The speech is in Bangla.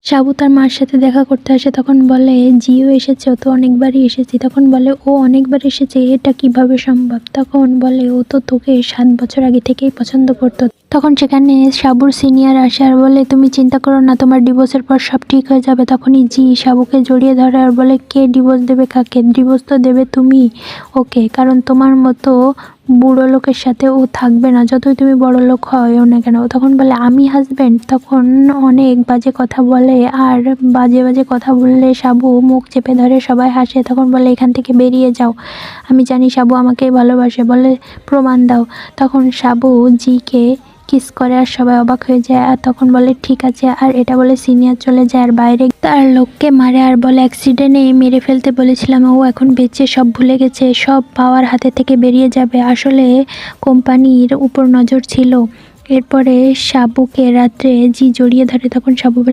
সাবু তার মার সাথে দেখা করতে আসে, তখন বলে জিও এসেছে, ও তো অনেকবারই এসেছি। তখন বলে ও অনেকবার এসেছে, এটা কিভাবে সম্ভব? তখন বলে ও তো তোকে 7 বছর আগে থেকেই পছন্দ করতো। তখন সেখানে সাবুর সিনিয়র আসে আর বলে তুমি চিন্তা করো না, তোমার ডিভোর্সের পর সব ঠিক হয়ে যাবে। তখনই জি সাবুকে জড়িয়ে ধরে আর বলে কে ডিভোর্স দেবে কাকে? ডিভোর্স তো দেবে তুমি ওকে, কারণ তোমার মতো বুড়ো লোকের সাথে ও থাকবে না, যতই তুমি বড় লোক হও না কেন। তখন বলে আমি হাজবেন্ড? তখন অনেক বাজে কথা বলে, আর বাজে বাজে কথা বললে সাবু মুখ চেপে ধরে, সবাই হাসে। তখন বলে এখান থেকে বেরিয়ে যাও, আমি জানি সাবু আমাকেই ভালোবাসে। বলে প্রমাণ দাও। তখন সাবু জিকে কিস করে আর সবাই অবাক হয়ে যায়। আর তখন বলে ঠিক আছে, আর এটা বলে সিনিয়র চলে যায় আর বাইরে তার লোককে মারে আর বলে অ্যাক্সিডেন্টে মেরে ফেলতে বলেছিলাম, ও এখন বেঁচে সব ভুলে গেছে, সব পাওয়ার হাতে থেকে বেরিয়ে যাবে। আসলে কোম্পানির উপর নজর ছিল। এরপরে সাবুকে রাত্রে জি জড়িয়ে ধরে, তখন সাবু